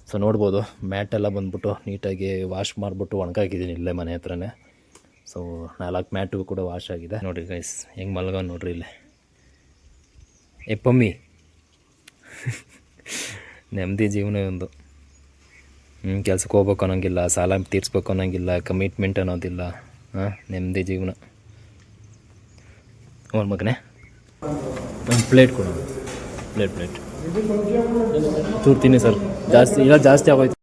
So ನೋಡ್ಬೋದು ಮ್ಯಾಟೆಲ್ಲ ಬಂದ್ಬಿಟ್ಟು ನೀಟಾಗಿ ವಾಶ್ ಮಾಡಿಬಿಟ್ಟು ಒಣಗಾಕಿದ್ದೀನಿ ಇಲ್ಲೇ ಮನೆ ಹತ್ರನೇ. ಸೊ 4 ಮ್ಯಾಟು ಕೂಡ ವಾಶ್ ಆಗಿದೆ. ನೋಡಿರಿ ಗೈಸ್ ಹೆಂಗೆ ಮಲ್ಗೋ ನೋಡ್ರಿ ಇಲ್ಲೇ ಪಮ್ಮಿ ನೆಮ್ಮದಿ ಜೀವನ ಒಂದು. ಕೆಲ್ಸಕ್ಕೆ ಹೋಗ್ಬೇಕು ಅನ್ನೋಂಗಿಲ್ಲ, ಸಾಲ ತೀರಿಸ್ಬೇಕು ಅನ್ನೋಂಗಿಲ್ಲ, ಕಮಿಟ್ಮೆಂಟ್ ಅನ್ನೋದಿಲ್ಲ. ನೆಮ್ಮದಿ ಜೀವನ. ಒಂದು ಮಗನೇ ಒಂದು ಪ್ಲೇಟ್ ಕೊಡೋಣ. ಪ್ಲೇಟ್ ಚೂರ್ತೀನಿ ಸರ್, ಜಾಸ್ತಿ ಇಲ್ಲ, ಜಾಸ್ತಿ ಆಗೋಯ್ತು.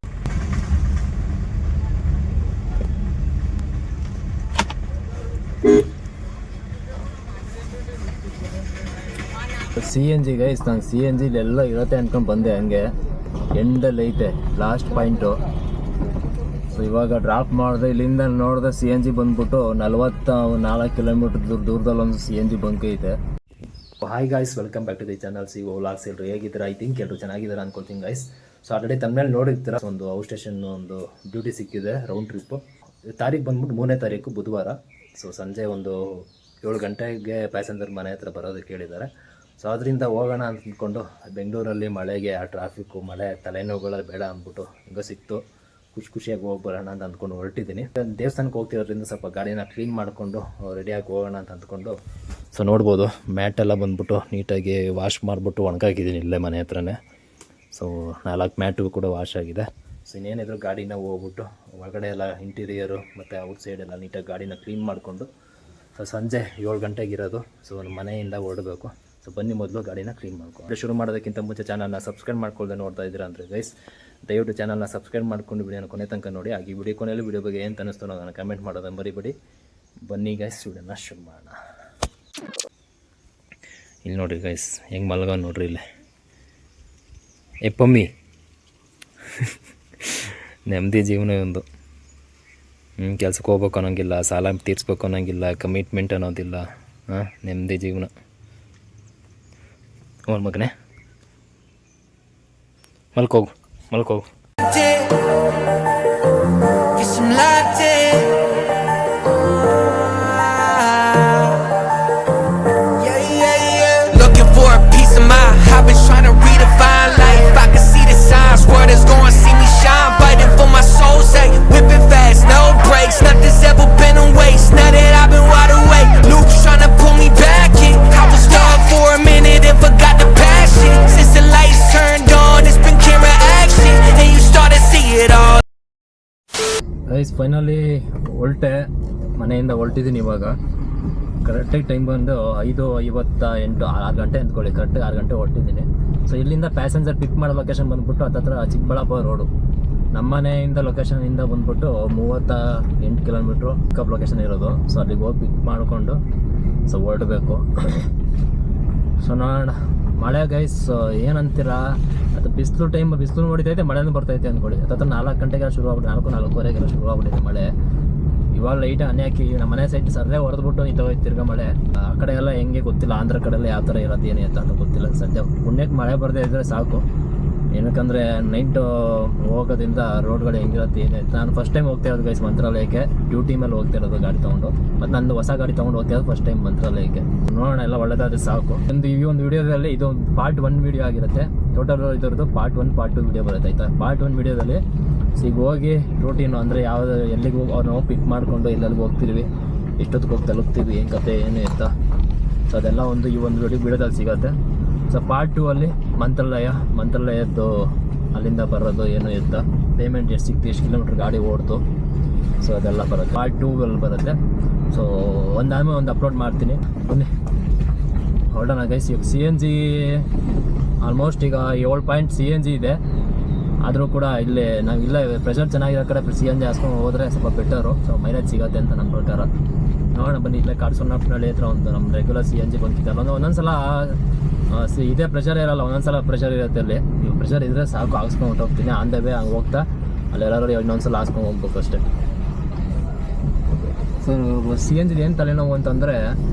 CNG ಗೈಸ್, ನಾನು CNG ಎಲ್ಲ ಇರುತ್ತೆ ಅಂದ್ಕೊಂಡು ಬಂದೆ. ಹಂಗೆ ಎಂಡಲ್ಲಿ ಐತೆ ಲಾಸ್ಟ್ ಪಾಯಿಂಟು. ಸೊ ಇವಾಗ ಡ್ರಾಪ್ ಮಾಡಿದೆ, ಇಲ್ಲಿಂದ ನೋಡಿದೆ CNG ಬಂದ್ಬಿಟ್ಟು 44 ಕಿಲೋಮೀಟ್ರ್ ದೂರದಲ್ಲಿ ಒಂದು CNG ಬಂಕ್ ಐತೆ. Hi guys, welcome back to the channel C vlogs. ಎಲ್ಲರೂ ಹೇಗಿದ್ದೀರಾ? ಐ ಥಿಂಕ್ ಎಲ್ಲರೂ ಚೆನ್ನಾಗಿದ್ದಾರೆ ಅನ್ಕೊಳ್ತೀನಿ ಗೈಸ್. ಸೊ ಆಲ್ರೆಡಿ ತಮ್ಮಲ್ಲಿ ನೋಡಿರ್ತೀರ, ಒಂದು ಔಟ್ ಸ್ಟೇಷನ್ ಒಂದು ಡ್ಯೂಟಿ ಸಿಕ್ಕಿದೆ, ರೌಂಡ್ ಟ್ರಿಪ್ಪು. ತಾರೀಕು ಬಂದ್ಬಿಟ್ಟು 3ನೇ ತಾರೀಕು ಬುಧವಾರ. ಸೊ ಸಂಜೆ ಒಂದು 7 ಗಂಟೆಗೆ ಪ್ಯಾಸೆಂಜರ್ ಮನೆ ಹತ್ರ ಬರೋದಕ್ಕೆ ಹೇಳಿದ್ದಾರೆ. ಸೊ ಅದರಿಂದ ಹೋಗೋಣ ಅಂತ ಅಂದ್ಕೊಂಡು, ಬೆಂಗಳೂರಲ್ಲಿ ಮಳೆಗೆ ಆ ಟ್ರಾಫಿಕ್ಕು, ಮಳೆ, ತಲೆನೋವುಗಳು ಬೇಡ ಅಂದ್ಬಿಟ್ಟು ಹಿಂಗೆ ಸಿಕ್ತು, ಖುಷಿಯಾಗಿ ಹೋಗಿ ಬರೋಣ ಅಂತ ಅಂದ್ಕೊಂಡು ಹೊರಟಿದ್ದೀನಿ. ದೇವಸ್ಥಾನಕ್ಕೆ ಹೋಗ್ತಿರೋದ್ರಿಂದ ಸ್ವಲ್ಪ ಗಾಡಿನ ಕ್ಲೀನ್ ಮಾಡಿಕೊಂಡು ರೆಡಿಯಾಗಿ ಹೋಗೋಣ ಅಂತ ಅಂದ್ಕೊಂಡು. ಸೊ ನೋಡ್ಬೋದು ಮ್ಯಾಟೆಲ್ಲ ಬಂದ್ಬಿಟ್ಟು ನೀಟಾಗಿ ವಾಶ್ ಮಾಡಿಬಿಟ್ಟು ಒಣಗಾಕಿದ್ದೀನಿ ಇಲ್ಲೇ ಮನೆ ಹತ್ರನೇ. ಸೊ 4 ಮ್ಯಾಟು ಕೂಡ ವಾಶ್ ಆಗಿದೆ. ಸೊ ಇನ್ನೇನಿದ್ರು ಗಾಡಿನ ಹೋಗ್ಬಿಟ್ಟು ಒಳಗಡೆ ಎಲ್ಲ ಇಂಟೀರಿಯರು ಮತ್ತು ಔಟ್ ಸೈಡ್ ಎಲ್ಲ ನೀಟಾಗಿ ಗಾಡಿನ ಕ್ಲೀನ್ ಮಾಡಿಕೊಂಡು, ಸೊ ಸಂಜೆ 7 ಗಂಟೆಗಿರೋದು. ಸೊ ಮನೆಯಿಂದ ಹೊರಡಬೇಕು. ಸೊ ಬನ್ನಿ ಮೊದಲು ಗಾಡಿನ ಕ್ಲೀನ್ ಮಾಡ್ಕೊಂಡು. ಶುರು ಮಾಡೋದಕ್ಕಿಂತ ಮುಂಚೆ ಚಾನಲ್ನ ಸಬ್ಸ್ಕ್ರೈಬ್ ಮಾಡ್ಕೊಳ್ಳದೆ ನೋಡ್ತಾ ಇದ್ದೀರಾ ಅಂದರೆ ಗೈಸ್, ದಯವಿಟ್ಟು ಚಾನಲ್ನ ಸಬ್ಸ್ಕ್ರೈಬ್ ಮಾಡ್ಕೊಂಡು ವಿಡಿಯೋನ ಕೊನೆ ತನಕ ನೋಡಿ. ಹಾಗೆ ವಿಡಿಯೋ ಕೊನೆಯಲ್ಲಿ ವಿಡಿಯೋ ಬಗ್ಗೆ ಏನು ಅನ್ನಿಸ್ತು ಅನ್ನೋದನ್ನು ಕಮೆಂಟ್ ಮಾಡೋದನ್ನು ಮರಿಬೇಡಿ. ಬನ್ನಿ ಗೈಸ್, ವಿಡಿಯೋನ ಶುರು ಮಾಡೋಣ. ಇಲ್ಲಿ ನೋಡಿರಿ ಗೈಸ್ ಹೆಂಗೆ ಮಲ್ಗೋ ನೋಡ್ರಿ ಇಲ್ಲೇ ಪಮ್ಮಿ ನೆಮ್ಮದಿ ಜೀವನ ಒಂದು. ಕೆಲ್ಸಕ್ಕೆ ಹೋಗ್ಬೇಕು ಅನ್ನೋಂಗಿಲ್ಲ, ಸಾಲ ತೀರಿಸ್ಬೇಕು ಅನ್ನೋಂಗಿಲ್ಲ, ಕಮಿಟ್ಮೆಂಟ್ ಅನ್ನೋದಿಲ್ಲ. ನೆಮ್ಮದಿ ಜೀವನ. ಒಂದು ಮಗನೇ ಮಲ್ಕೋಗು. ಗೈಸ್ ಫೈನಲಿ ಮನೆಯಿಂದ ಹೊರಟಿದ್ದೀನಿ. ಇವಾಗ ಕರೆಕ್ಟಾಗಿ ಟೈಮ್ ಬಂದು 5:58, 6 ಗಂಟೆ ಅಂದ್ಕೊಳ್ಳಿ. ಕರೆಕ್ಟಾಗಿ 6 ಗಂಟೆ ಹೊರಟಿದ್ದೀನಿ. ಸೊ ಇಲ್ಲಿಂದ ಪ್ಯಾಸೆಂಜರ್ ಪಿಕ್ ಮಾಡೋ ಲೊಕೇಶನ್ ಬಂದ್ಬಿಟ್ಟು ಹತ್ತತ್ರ ಚಿಕ್ಕಬಳ್ಳಾಪುರ ರೋಡು. ನಮ್ಮ ಮನೆಯಿಂದ ಲೊಕೇಶನಿಂದ ಬಂದ್ಬಿಟ್ಟು 38 ಕಿಲೋಮೀಟ್ರು ಪಿಕಪ್ ಲೊಕೇಶನ್ ಇರೋದು. ಸೊ ಅಲ್ಲಿಗೆ ಹೋಗಿ ಪಿಕ್ ಮಾಡಿಕೊಂಡು ಸೊ ಹೊರಡಬೇಕು. ಸೊ ನೋಡೋಣ. ಮಳೆ ಗೈಸ್ ಏನಂತೀರಾ, ಅದು ಬಿಸಿಲು ಹೊಡಿತೈತೆ, ಮಳೆನೂ ಬರ್ತೈತೆ ಅಂದ್ಕೊಳ್ಳಿ. ಹತ್ತತ್ರ 4 ಗಂಟೆಗೆ ಶುರು ಆಗ್ಬಿಟ್ಟು 4:45 ಶುರು ಆಗ್ಬಿಟ್ಟಿದೆ ಮಳೆ. ಇವಾಗ ಲೈಟ್ ಹನಿ ಹಾಕಿ ನಮ್ಮ ಮನೆ ಸೈಡ್ ಸರ್ರೆ ಹೊಡೆದ್ಬಿಟ್ಟು ನಿಂತೋಯ್ತು ತಿರ್ಗಾ ಮಳೆ. ಆ ಕಡೆ ಎಲ್ಲ ಹೆಂಗೆ ಗೊತ್ತಿಲ್ಲ, ಆಂಧ್ರ ಕಡೆಲ್ಲ ಯಾವ ಥರ ಇರೋದು ಏನು ಅಂತ ಗೊತ್ತಿಲ್ಲ. ಸದ್ಯ ಪುಣ್ಯಕ್ಕೆ ಮಳೆ ಬರದೇ ಇದ್ದರೆ ಸಾಕು. ಏನಕ್ಕಂದರೆ ನೈಟ್ ಹೋಗೋದ್ರಿಂದ ರೋಡ್ಗಳು ಹೆಂಗಿರುತ್ತೆ ಏನೇ. ನಾನು ಫಸ್ಟ್ ಟೈಮ್ ಹೋಗ್ತಾ ಇರೋದು ಗೈಸ್ ಮಂತ್ರಾಲಯಕ್ಕೆ. ಡ್ಯೂಟಿ ಮೇಲೆ ಹೋಗ್ತಾ ಇರೋದು ಗಾಡಿ ತೊಗೊಂಡು. ಮತ್ತು ನಂದು ಹೊಸ ಗಾಡಿ ತೊಗೊಂಡು ಹೋಗ್ತಾ ಇರೋದು ಫಸ್ಟ್ ಟೈಮ್ ಮಂತ್ರಾಲಯಕ್ಕೆ. ನೋಡೋಣ, ಎಲ್ಲ ಒಳ್ಳೆದಾದ್ರೆ ಸಾಕು. ಈ ಒಂದು ವಿಡಿಯೋದಲ್ಲಿ ಇದು ಪಾರ್ಟ್ 1 ವಿಡಿಯೋ ಆಗಿರುತ್ತೆ. ಟೋಟಲ್ ಇದರದ್ದು ಪಾರ್ಟ್ 1, ಪಾರ್ಟ್ 2 ವಿಡಿಯೋ ಬರುತ್ತೆ ಆಯಿತಾ. ಪಾರ್ಟ್ 1 ವಿಡಿಯೋದಲ್ಲಿ ಈಗ ಹೋಗಿ ರೂಟೀನು ಅಂದರೆ ಯಾವುದು, ಎಲ್ಲಿಗೆ ಹೋಗಿ ಅವ್ರನ್ನ ಹೋಗಿ ಪಿಕ್ ಮಾಡಿಕೊಂಡು ಎಲ್ಲೆಲ್ಲಿಗೆ ಹೋಗ್ತಿರ್ವಿ, ಎಷ್ಟೊತ್ತಿಗೆ ಹೋಗಿ ತಲುಪ್ತೀವಿ, ಏನು ಕತೆ ಏನು ಅಂತ. ಸೊ ಅದೆಲ್ಲ ಈ ಒಂದು ವಿಡಿಯೋದಲ್ಲಿ ಸಿಗುತ್ತೆ. ಸೊ ಪಾರ್ಟ್ 2 ಅಲ್ಲಿ ಮಂತ್ರಾಲಯದ್ದು ಅಲ್ಲಿಂದ ಬರೋದು ಏನು ಎತ್ತ, ಪೇಮೆಂಟ್ ಎಷ್ಟು ಸಿಕ್ತು, ಎಷ್ಟು ಕಿಲೋಮೀಟ್ರ್ ಗಾಡಿ ಓಡ್ತು, ಸೊ ಅದೆಲ್ಲ ಬರುತ್ತೆ. ಪಾರ್ಟ್ 2 ಅಲ್ಲಿ ಬರುತ್ತೆ. ಸೊ ಒಂದಾದ್ಮೇಲೆ ಒಂದು ಅಪ್ಲೋಡ್ ಮಾಡ್ತೀನಿ. ಬನ್ನಿ ಹೊರಡೋಣ ಗೈಸ್. ಈಗ CNG ಆಲ್ಮೋಸ್ಟ್ ಈಗ 7 ಪಾಯಿಂಟ್ CNG ಇದೆ. ಆದರೂ ಕೂಡ ಇಲ್ಲೇ ಪ್ರೆಷರ್ ಚೆನ್ನಾಗಿರೋ ಕಡೆ CNG ಹಾಸ್ಕೊಂಡು ಹೋದರೆ ಸ್ವಲ್ಪ ಬೆಟರು. ಸೊ ಮೈಲೇಜ್ ಸಿಗುತ್ತೆ ಅಂತ ನನ್ನ ಪ್ರಕಾರ. ನೋಡೋಣ ಬನ್ನಿ. ಇಲ್ಲೇ ಕಾಡ್ಸೋನಹಳ್ಳಿ ಹತ್ರ ಒಂದು ನಮ್ಮ ರೆಗ್ಯುಲರ್ CNG ಬಂಕಿದ್ದಲ್ಲ, ಒಂದೊಂದ್ಸಲ ಇದೇ ಪ್ರೆಷರ್ ಇರಲ್ಲ, ಒಂದೊಂದ್ಸಲ ಪ್ರೆಷರ್ ಇರುತ್ತೆ. ಅಲ್ಲಿ ಪ್ರೆಷರ್ ಇದ್ದರೆ ಸಾಕು, ಹಾಕ್ಸ್ಕೊಂಡು ಹೊಟ್ಟೋಗ್ತೀನಿ. ಆನ್ ದ ವೇ ಹಂಗೆ ಹೋಗ್ತಾ ಅಲ್ಲೆಲ್ಲರೂ ಇನ್ನೊಂದ್ಸಲ ಹಾಕ್ಸ್ಕೊಂಡು ಹೋಗ್ಬೇಕು ಅಷ್ಟೇ. ಸೊ CNG ಏನು ತಲೆನೋವು ಅಂತಂದರೆ,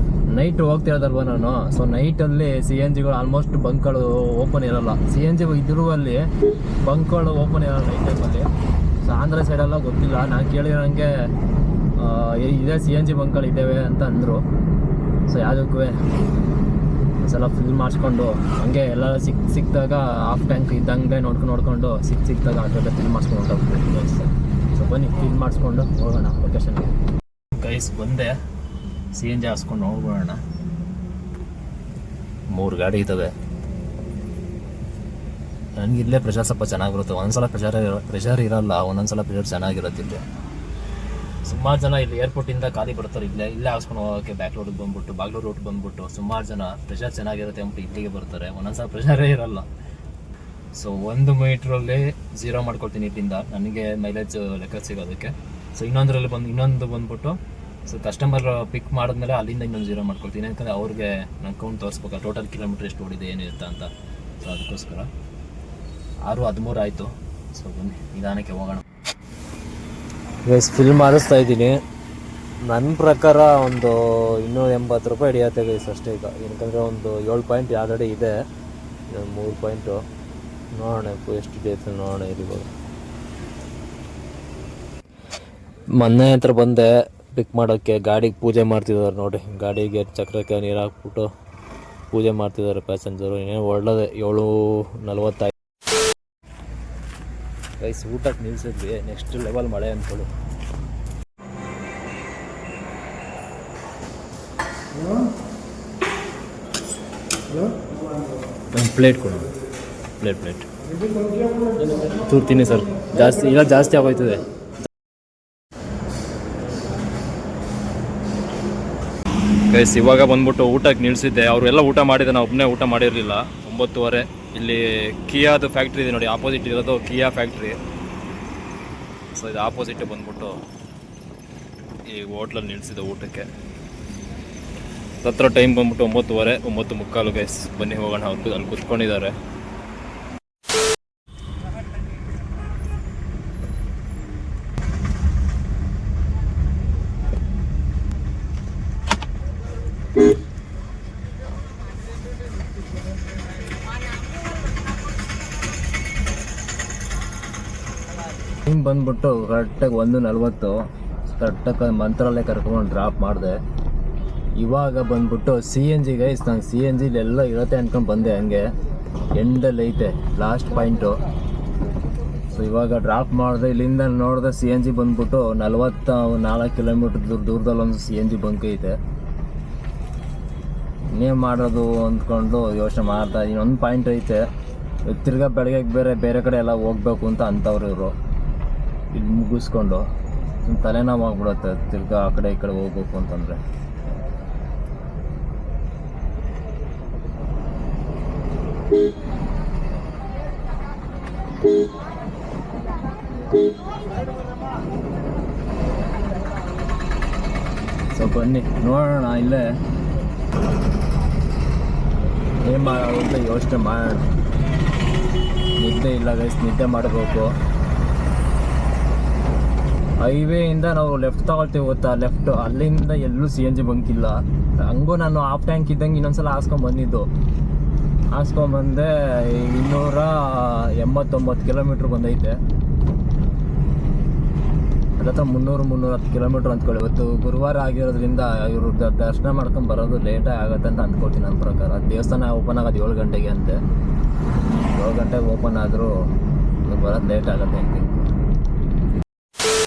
ನೈಟ್ ಹೋಗ್ತಿರೋದಲ್ವ ನಾನು. ಸೊ ನೈಟಲ್ಲಿ CNGಗಳು ಆಲ್ಮೋಸ್ಟ್ ಬಂಕ್ಗಳು ಓಪನ್ ಇರೋಲ್ಲ. CNG ಇದ್ರೂ ಅಲ್ಲಿ ಬಂಕ್ಗಳು ಓಪನ್ ಇರೋಲ್ಲ ನೈಟ್ ಟೈಮಲ್ಲಿ. ಸೊ ಆಂಧ್ರ ಸೈಡೆಲ್ಲ ಗೊತ್ತಿಲ್ಲ, ನಾನು ಕೇಳಿರೋಂಗೆ ಇದೇ CNG ಬಂಕ್ಗಳು ಇದ್ದಾವೆ ಅಂತ ಅಂದರು. ಸೊ ಯಾವುದಕ್ಕೂ ಒಂದ್ಸಲ ಫಿಲ್ ಮಾಡಿಸ್ಕೊಂಡು ಹಂಗೆ ಎಲ್ಲ ಸಿಕ್ಕಿದಾಗ ಹಾಫ್ ಟ್ಯಾಂಕ್ ಇದ್ದಂಗೆ ನೋಡ್ಕೊಂಡು ಸಿಕ್ಕಿದಾಗ ಅದೆಲ್ಲ ಫಿಲ್ ಮಾಡಿಸ್ಕೊಂಡು ಹೊಂಟೋಗ್ತೀವಿ ಗೈಸ್. ಸೊ ಬನ್ನಿ ಫಿಲ್ ಮಾಡಿಸ್ಕೊಂಡು ಹೋಗೋಣ ಲೊಕೇಶನ್ಗೆ. ಗೈಸ್ ಬಂದೆ, CNG ಹಾಕ್ಸ್ಕೊಂಡು ಹೋಗೋಣ. 3 ಗಾಡಿ ಇದ್ದಾವೆ. ನನಗಿಲ್ಲೇ ಪ್ರೆಷರ್ ಸ್ವಲ್ಪ ಚೆನ್ನಾಗಿರುತ್ತೆ. ಒಂದೊಂದ್ಸಲ ಪ್ರೆಷರ್ ಇರಲ್ಲ, ಒಂದೊಂದ್ಸಲ ಪ್ರೆಷರ್ ಚೆನ್ನಾಗಿರುತ್ತೆ. ಇಲ್ಲಿ ಸುಮಾರು ಜನ ಇಲ್ಲಿ ಏರ್ಪೋರ್ಟಿಂದ ಖಾಲಿ ಬರ್ತಾರೆ, ಇಲ್ಲೇ ಹಾಕ್ಸ್ಕೊಂಡು ಹೋಗೋಕ್ಕೆ ಬಾಗ್ಲೂರು ರೂಟ್ ಬಂದ್ಬಿಟ್ಟು ಸುಮಾರು ಜನ ಪ್ರೆಷರ್ ಚೆನ್ನಾಗಿರುತ್ತೆ ಅಂದ್ಬಿಟ್ಟು ಇಲ್ಲಿಗೆ ಬರ್ತಾರೆ. ಒಂದೊಂದ್ಸಲ ಪ್ರೆಷರೇ ಇರಲ್ಲ. ಸೊ 1 ಮೀಟ್ರಲ್ಲಿ 0 ಮಾಡ್ಕೊಳ್ತೀನಿ ಇಲ್ಲಿಂದ, ನನಗೆ ಮೈಲೇಜ್ ಲೆಕ್ಕ ಸಿಗೋದಕ್ಕೆ. ಸೊ ಇನ್ನೊಂದು ಬಂದ್ಬಿಟ್ಟು ಸೊ ಕಸ್ಟಮರ್ ಪಿಕ್ ಮಾಡಿದ್ಮೇಲೆ ಅಲ್ಲಿಂದ ಇನ್ನೊಂದು 0 ಮಾಡ್ಕೊಳ್ತೀನಿ. ಯಾಕಂದರೆ ಅವ್ರಿಗೆ ನನ್ನ ಕೌಂಟ್ ತೋರಿಸ್ಬೇಕು, ಟೋಟಲ್ ಕಿಲೋಮೀಟ್ರ್ ಎಷ್ಟು ಓಡಿದೆ ಏನಿರುತ್ತೆ ಅಂತ. ಸೊ ಅದಕ್ಕೋಸ್ಕರ 6:13 ಆಯಿತು. ಸೊ ಬನ್ನಿ ನಿಧಾನಕ್ಕೆ ಹೋಗೋಣ. ಗೈಸ್ ಫಿಲ್ ಮಾಡಿಸ್ತಾ ಇದ್ದೀನಿ. ನನ್ನ ಪ್ರಕಾರ ಒಂದು 280 ರೂಪಾಯಿ ಹಿಡಿಯುತ್ತೆ ಗೈಸ್ ಅಷ್ಟೇ ಈಗ. ಏನಕ್ಕಂದರೆ ಒಂದು 7 ಪಾಯಿಂಟ್ ಆಲ್ರೆಡಿ ಇದೆ, 3 ಪಾಯಿಂಟು ನೋಡೋಣ ಎಷ್ಟು ಡೇಸ್ ನೋಡೋಣ. ಇವಾಗ ಮೊನ್ನೆ ಹತ್ರ ಬಂದೆ ಪಿಕ್ ಮಾಡೋಕ್ಕೆ, ಗಾಡಿಗೆ ಪೂಜೆ ಮಾಡ್ತಿದ್ದಾರೆ ನೋಡಿ. ಗಾಡಿಗೆ ಚಕ್ರಕ್ಕೆ ನೀರು ಹಾಕ್ಬಿಟ್ಟು ಪೂಜೆ ಮಾಡ್ತಿದ್ದಾರೆ ಪ್ಯಾಸೆಂಜರು. ಇನ್ನೇನು ಒಳ್ಳೆದೆ 7:45 ಗೈಸ್. ಊಟಕ್ಕೆ ನಿಲ್ಸಿದ್ವಿ, ನೆಕ್ಸ್ಟ್ ಲೆವೆಲ್ ಮಳೆ ಅಂದ್ಕೊಳ್ಳಿ. ಒಂದು ಪ್ಲೇಟ್ ಕೊಡು, ಪ್ಲೇಟ್ ತೂರ್ತೀನಿ ಸರ್. ಜಾಸ್ತಿ ಆಗೋಯ್ತದೆ. ಗೈಸ್ ಇವಾಗ ಬಂದ್ಬಿಟ್ಟು ಊಟಕ್ಕೆ ನಿಲ್ಸಿದ್ದೆ. ಅವರೆಲ್ಲ ಊಟ ಮಾಡಿದ್ದೆ, ನಾವು ಒಬ್ಬನೇ ಊಟ ಮಾಡಿರಲಿಲ್ಲ. 9:30 ಇಲ್ಲಿ ಕಿಯಾದು ಫ್ಯಾಕ್ಟ್ರಿ ಇದೆ ನೋಡಿ, ಆಪೋಸಿಟ್ ಇರೋದು ಕಿಯಾ ಫ್ಯಾಕ್ಟ್ರಿ. ಸೊ ಇದು ಆಪೋಸಿಟ್ ಬಂದ್ಬಿಟ್ಟು ಈ ಹೋಟ್ಲಲ್ಲಿ ನಿಲ್ಸಿದ್ದೆ ಊಟಕ್ಕೆ. ಹತ್ರ ಟೈಮ್ ಬಂದ್ಬಿಟ್ಟು 9:30, 9:45 ಗೈಸ್. ಬನ್ನಿ ಹೋಗೋಣ. ಅಲ್ಲಿ ಕುತ್ಕೊಂಡಿದ್ದಾರೆ. ಟೈಮ್ ಬಂದ್ಬಿಟ್ಟು ಕರೆಕ್ಟಾಗಿ 1:40. ಕರೆಕ್ಟಾಗಿ ಮಂತ್ರಾಲಯ ಕರ್ಕೊಂಡು ಡ್ರಾಪ್ ಮಾಡಿದೆ. ಇವಾಗ ಬಂದ್ಬಿಟ್ಟು CNG ಗೈಸ್. ನಂಗೆ CNG ಎಲ್ಲ ಇರುತ್ತೆ ಅಂದ್ಕೊಂಡು ಬಂದೆ, ಹಂಗೆ ಎಂಡಲ್ಲಿ ಐತೆ ಲಾಸ್ಟ್ ಪಾಯಿಂಟು. ಸೊ ಇವಾಗ ಡ್ರಾಪ್ ಮಾಡಿದೆ. ಇಲ್ಲಿಂದ ನೋಡಿದೆ CNG ಬಂದ್ಬಿಟ್ಟು 44 ಕಿಲೋಮೀಟ್ರ್ ದೂರದಲ್ಲಿ ಒಂದು CNG ಬಂಕ್ ಐತೆ. ಇನ್ನೇನು ಮಾಡೋದು ಅಂದ್ಕೊಂಡು ಯೋಚನೆ ಮಾಡ್ತಾ ಇದ್ದೀನಿ. ಒಂದು ಪಾಯಿಂಟ್ ಐತೆ, ತಿರ್ಗಾ ಬೆಳಗ್ಗೆ ಬೇರೆ ಕಡೆ ಎಲ್ಲ ಹೋಗ್ಬೇಕು ಅಂತ ಅಂತವ್ರು ಇವರು. ಇಲ್ಲಿ ಮುಗಿಸ್ಕೊಂಡು ತಲೆನೋವು ಆಗ್ಬಿಡುತ್ತೆ ತಿರ್ಗಾ ಆ ಕಡೆ ಈ ಕಡೆ ಹೋಗ್ಬೇಕು ಅಂತಂದರೆ. ಸೊ ಬನ್ನಿ ನೋಡೋಣ ಇಲ್ಲೇ ಏನು ಮಾಡೋದು ಅಂತ ಯೋಚನೆ ಮಾಡೋಣ. ನಿದ್ದೆ ಇಲ್ಲ ಗೈಸ್, ನಿದ್ದೆ ಮಾಡಬೇಕು. ಹೈವೇಯಿಂದ ನಾವು ಲೆಫ್ಟ್ ತಗೊಳ್ತೀವಿ ಗೊತ್ತಾ, ಲೆಫ್ಟ್ ಅಲ್ಲಿಂದ ಎಲ್ಲೂ CNG ಬಂಕ್ ಇಲ್ಲ. ಹಂಗೂ ನಾನು ಹಾಫ್ ಟ್ಯಾಂಕ್ ಇದ್ದಂಗೆ ಇನ್ನೊಂದ್ಸಲ ಹಾಕ್ಸ್ಕೊಂಡ್ಬಂದಿದ್ದೆ. 289 ಕಿಲೋಮೀಟ್ರ್ ಬಂದೈತೆ. ಅದತ್ರ 310 ಕಿಲೋಮೀಟ್ರ್ ಅಂದ್ಕೊಳ್ಳಿ. ಇವತ್ತು ಗುರುವಾರ ಆಗಿರೋದ್ರಿಂದ ಇವರು ದರ್ಶನ ಮಾಡ್ಕೊಂಡು ಬರೋದು ಲೇಟಾಗಿ ಆಗುತ್ತೆ ಅಂತ ಅಂದ್ಕೊಳ್ತೀನಿ. ನನ್ನ ಪ್ರಕಾರ ದೇವಸ್ಥಾನ ಓಪನ್ ಆಗೋದು 7 ಗಂಟೆಗೆ ಅಂತೆ. 7 ಗಂಟೆಗೆ ಓಪನ್ ಆದರೂ ಬರೋದು ಲೇಟ್ ಆಗುತ್ತೆ ಅಂತ.